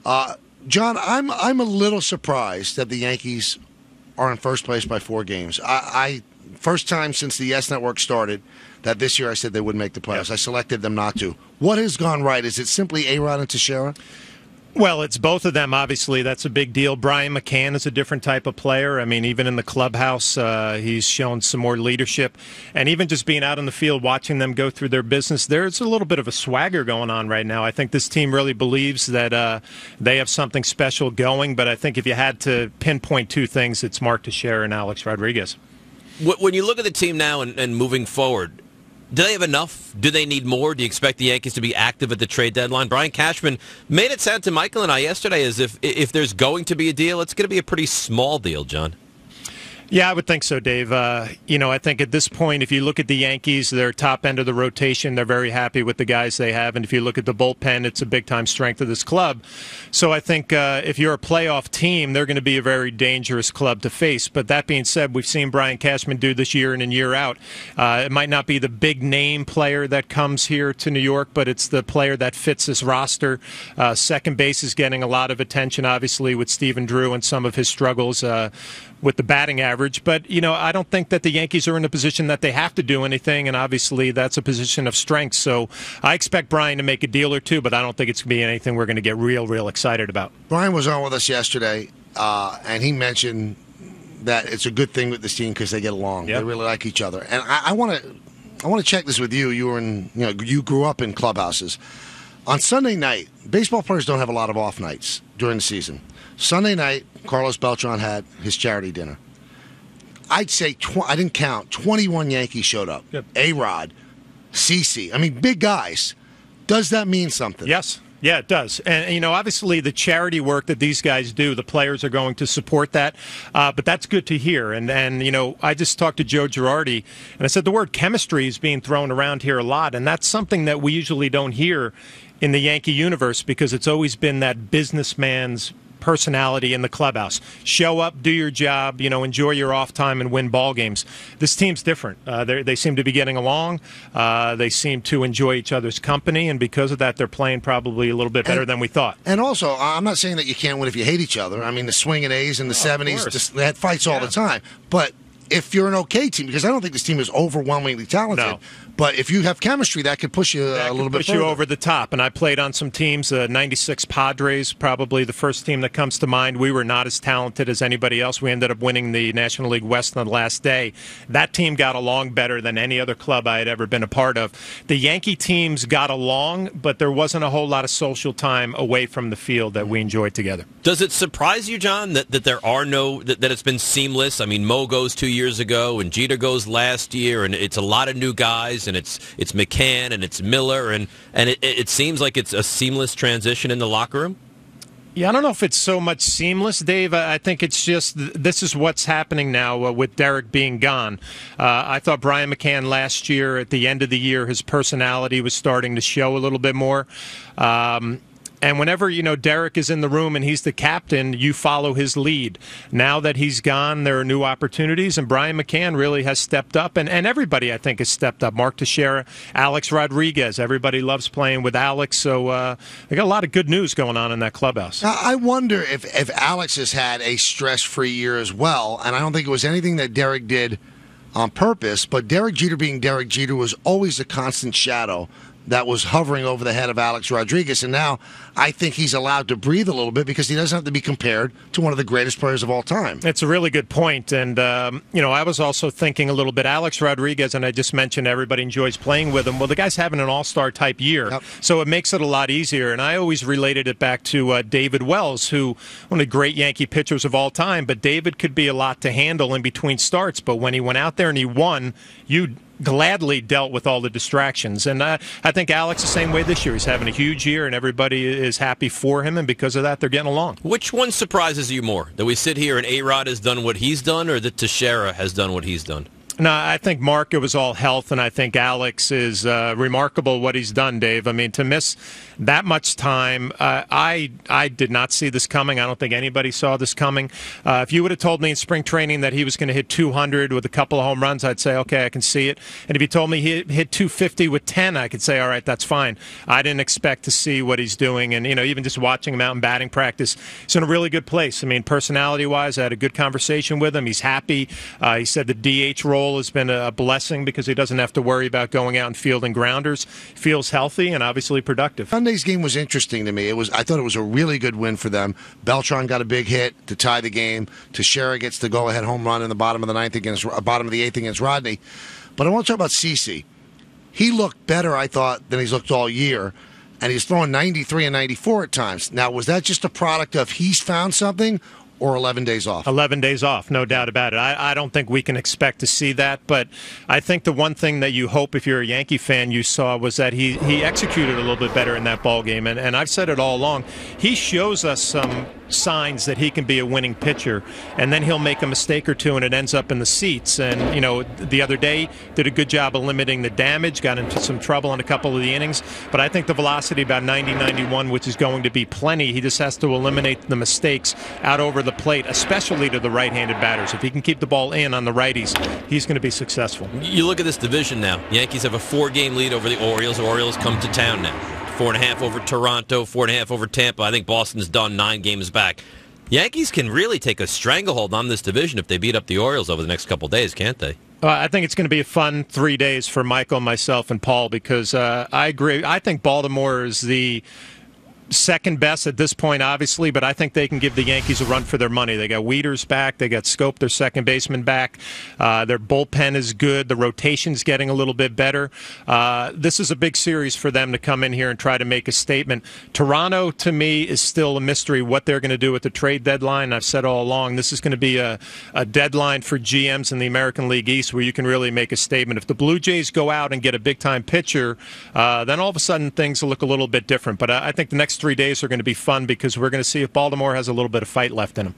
John, I'm a little surprised that the Yankees are in first place by 4 games. I first time since the Yes Network started that this year I said they wouldn't make the playoffs. I selected them not to. What has gone right? Is it simply A-Rod and Teixeira? Well, it's both of them, obviously. That's a big deal. Brian McCann is a different type of player. I mean, even in the clubhouse, he's shown some more leadership. And even just being out on the field, watching them go through their business, there's a little bit of a swagger going on right now. I think this team really believes that they have something special going. But I think if you had to pinpoint 2 things, it's Mark Teixeira and Alex Rodriguez. When you look at the team now and moving forward, do they have enough? Do they need more? Do you expect the Yankees to be active at the trade deadline? Brian Cashman made it sound to Michael and I yesterday as if there's going to be a deal, it's going to be a pretty small deal, John. Yeah, I would think so, Dave. I think at this point, if you look at the Yankees, their top end of the rotation, they're very happy with the guys they have. And if you look at the bullpen, it's a big-time strength of this club. So I think if you're a playoff team, they're going to be a very dangerous club to face. But that being said, we've seen Brian Cashman do this year in and year out. It might not be the big-name player that comes here to New York, but it's the player that fits this roster. Second base is getting a lot of attention, obviously, with Stephen Drew and some of his struggles with the batting average. But, I don't think that the Yankees are in a position that they have to do anything, and obviously that's a position of strength. So I expect Brian to make a deal or 2, but I don't think it's going to be anything we're going to get real excited about. Brian was on with us yesterday, and he mentioned that it's a good thing with this team because they get along. Yep. They really like each other. And I want to check this with you. You grew up in clubhouses. On Sunday night, baseball players don't have a lot of off nights during the season. Sunday night, Carlos Beltran had his charity dinner. I'd say, I didn't count, 21 Yankees showed up. Yep. A-Rod, CeCe. I mean, big guys. Does that mean something? Yes. Yeah, it does. And, obviously the charity work that these guys do, the players are going to support that. But that's good to hear. And I just talked to Joe Girardi, and I said the word chemistry is being thrown around here a lot, and that's something that we usually don't hear in the Yankee universe because it's always been that businessman's personality in the clubhouse. Show up, do your job, enjoy your off time and win ball games. This team's different. They seem to be getting along. They seem to enjoy each other's company, and because of that, they're playing probably a little bit better than we thought. And also, I'm not saying that you can't win if you hate each other. I mean, the swinging A's in the 70s, they had fights all the time. But if you're an okay team, because I don't think this team is overwhelmingly talented, no. But if you have chemistry, that could push you a little bit further. Push you over the top. And I played on some teams, 96 Padres, probably the first team that comes to mind. We were not as talented as anybody else. We ended up winning the National League West on the last day. That team got along better than any other club I had ever been a part of. The Yankee teams got along, but there wasn't a whole lot of social time away from the field that we enjoyed together. Does it surprise you, John, that there are that it's been seamless? I mean, Mo goes 2 years ago, and Jeter goes last year, and it's a lot of new guys. And it's McCann and it's Miller, and it seems like it's a seamless transition in the locker room. Yeah, I don't know if it's so much seamless, Dave. I think it's just this is what's happening now with Derek being gone. I thought Brian McCann last year, at the end of the year, his personality was starting to show a little bit more. And whenever, Derek is in the room and he's the captain, you follow his lead. Now that he's gone, there are new opportunities, and Brian McCann really has stepped up. And everybody, I think, has stepped up. Mark Teixeira, Alex Rodriguez. Everybody loves playing with Alex. So they got a lot of good news going on in that clubhouse. I wonder if Alex has had a stress-free year as well. And I don't think it was anything that Derek did on purpose. But Derek Jeter being Derek Jeter was always a constant shadow that was hovering over the head of Alex Rodriguez. And now I think he's allowed to breathe a little bit because he doesn't have to be compared to one of the greatest players of all time. It's a really good point. And, I was also thinking a little bit, Alex Rodriguez, and I just mentioned everybody enjoys playing with him. Well, the guy's having an all-star type year, yep. So it makes it a lot easier. And I always related it back to David Wells, who one of the great Yankee pitchers of all time. But David could be a lot to handle in between starts. But when he went out there and he won, you gladly dealt with all the distractions. And I think Alex the same way this year. He's having a huge year, and everybody is happy for him, and because of that, they're getting along. Which one surprises you more? That we sit here and A-Rod has done what he's done, or that Teixeira has done what he's done? No, I think Mark, it was all health, and I think Alex is remarkable what he's done, Dave. I mean, to miss that much time, I did not see this coming. I don't think anybody saw this coming. If you would have told me in spring training that he was going to hit 200 with a couple of home runs, I'd say, okay, I can see it. And if you told me he hit 250 with 10, I could say, all right, that's fine. I didn't expect to see what he's doing. And, even just watching him out in batting practice, he's in a really good place. I mean, personality-wise, I had a good conversation with him. He's happy. He said the DH role has been a blessing because he doesn't have to worry about going out and fielding grounders. Feels healthy and obviously productive. Sunday's game was interesting to me. I thought it was a really good win for them. Beltran got a big hit to tie the game. Teixeira gets the go-ahead home run in the bottom of the eighth against Rodney. But I want to talk about CeCe. He looked better, I thought, than he's looked all year, and he's throwing 93 and 94 at times. Now, was that just a product of he's found something, or 11 days off? 11 days off, no doubt about it. I don't think we can expect to see that, but I think the one thing that you hope if you're a Yankee fan you saw was that he executed a little bit better in that ball game, and I've said it all along. He shows us some signs that he can be a winning pitcher, and then he'll make a mistake or two and it ends up in the seats. And the other day did a good job of limiting the damage, got into some trouble in a couple of the innings, but I think the velocity about 90-91, which is going to be plenty. He just has to eliminate the mistakes out over the plate, especially to the right-handed batters. If he can keep the ball in on the righties, he's going to be successful. You look at this division now. Yankees have a 4-game lead over the Orioles. The Orioles come to town now. 4.5 over Toronto, 4.5 over Tampa. I think Boston's done 9 games back. Yankees can really take a stranglehold on this division if they beat up the Orioles over the next couple of days, can't they? I think it's going to be a fun 3 days for Michael, myself, and Paul because I agree. I think Baltimore is the second best at this point, obviously, but I think they can give the Yankees a run for their money. They got Wieters back. They got Scope, their second baseman, back. Their bullpen is good. The rotation's getting a little bit better. This is a big series for them to come in here and try to make a statement. Toronto, to me, is still a mystery what they're going to do at the trade deadline. I've said all along, this is going to be a deadline for GMs in the American League East where you can really make a statement. If the Blue Jays go out and get a big-time pitcher, then all of a sudden things will look a little bit different. But I think the next 3 days are going to be fun because we're going to see if Baltimore has a little bit of fight left in them.